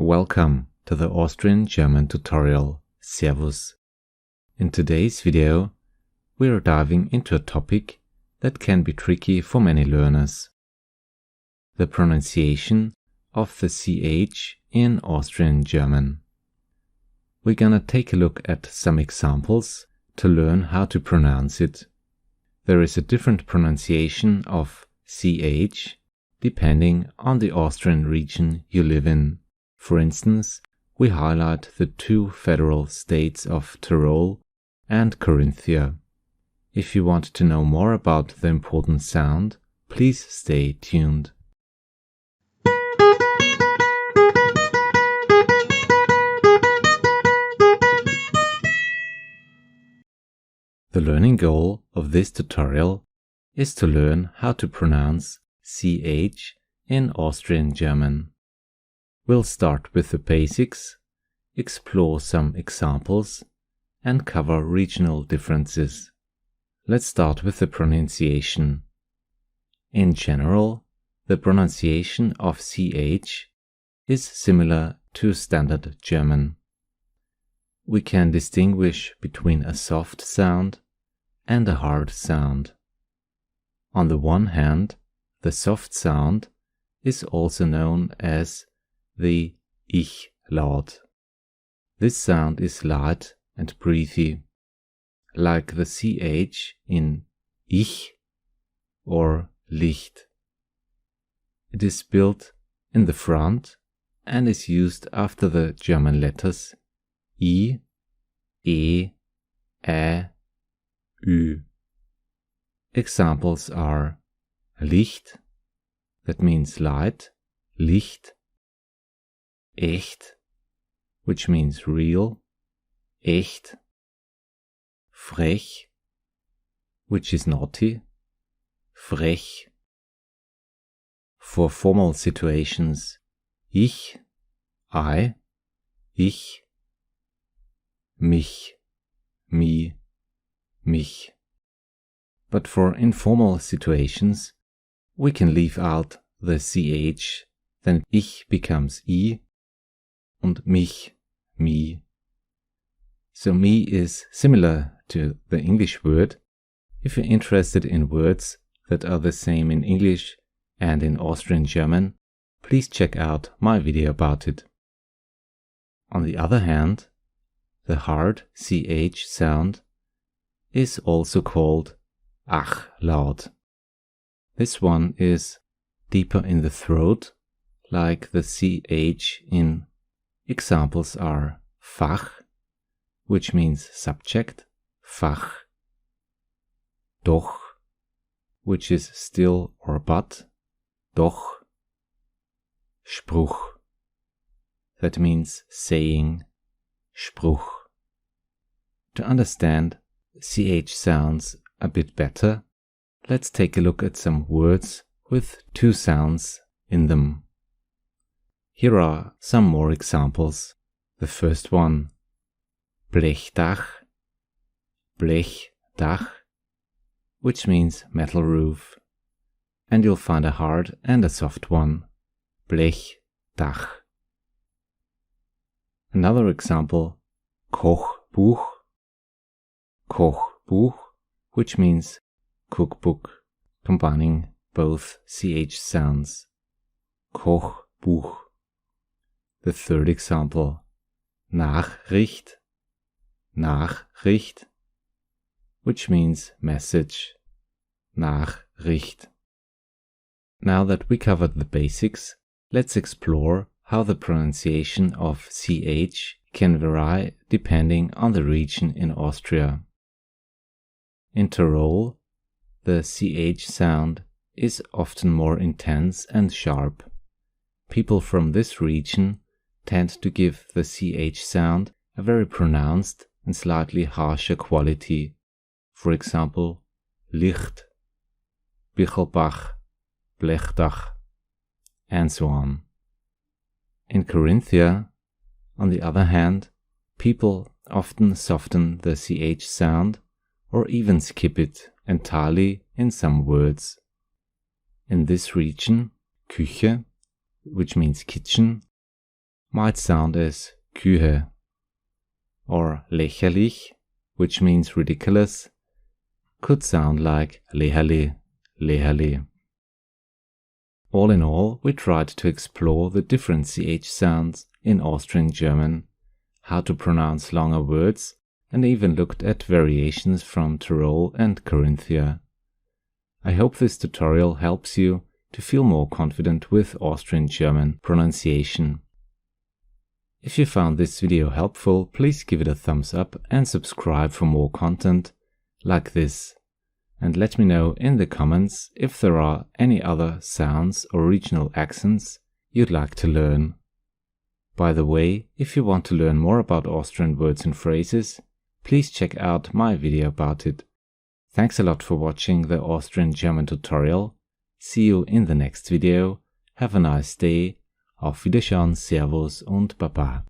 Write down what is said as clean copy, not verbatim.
Welcome to the Austrian German tutorial, Servus. In today's video, we are diving into a topic that can be tricky for many learners. The pronunciation of the CH in Austrian German. We're gonna take a look at some examples to learn how to pronounce it. There is a different pronunciation of CH depending on the Austrian region you live in. For instance, we highlight the two federal states of Tyrol and Carinthia. If you want to know more about the important sound, please stay tuned. The learning goal of this tutorial is to learn how to pronounce CH in Austrian German. We'll start with the basics, explore some examples, and cover regional differences. Let's start with the pronunciation. In general, the pronunciation of CH is similar to Standard German. We can distinguish between a soft sound and a hard sound. On the one hand, the soft sound is also known as the Ich laut. This sound is light and breathy, like the CH in Ich or Licht. It is built in the front and is used after the German letters I, E, Ä, Ü. Examples are Licht, that means light, Licht, Echt, which means real, Echt, Frech, which is naughty, Frech. For formal situations, Ich, I, Ich, mich, me, mich. But for informal situations, we can leave out the CH, then Ich becomes I, and mich, me. So me is similar to the English word. If you're interested in words that are the same in English and in Austrian German, please check out my video about it. On the other hand, the hard CH sound is also called Ach laut. This one is deeper in the throat, like the CH in examples are Fach, which means subject, Fach, Doch, which is still or but, Doch, Spruch, that means saying, Spruch. To understand CH sounds a bit better, let's take a look at some words with two sounds in them. Here are some more examples. The first one, Blechdach, Blechdach, which means metal roof. And you'll find a hard and a soft one, Blechdach. Another example, Kochbuch, Kochbuch, which means cookbook, combining both CH sounds. Kochbuch. The third example, Nachricht, Nachricht, which means message, Nachricht. Now that we covered the basics, let's explore how the pronunciation of CH can vary depending on the region in Austria. In Tyrol, the CH sound is often more intense and sharp. People from this region tend to give the CH sound a very pronounced and slightly harsher quality. For example, Licht, Bichelbach, Blechdach, and so on. In Carinthia, on the other hand, people often soften the CH sound or even skip it entirely in some words. In this region, Küche, which means kitchen, might sound as Kühe, or lächerlich, which means ridiculous, could sound like lächerli, lächerli. All in all, we tried to explore the different CH sounds in Austrian German, how to pronounce longer words, and even looked at variations from Tyrol and Carinthia. I hope this tutorial helps you to feel more confident with Austrian German pronunciation. If you found this video helpful, please give it a thumbs up and subscribe for more content like this. And let me know in the comments if there are any other sounds or regional accents you'd like to learn. By the way, if you want to learn more about Austrian words and phrases, please check out my video about it. Thanks a lot for watching the Austrian German tutorial. See you in the next video. Have a nice day. Auf Wiedersehen, Servus und Baba.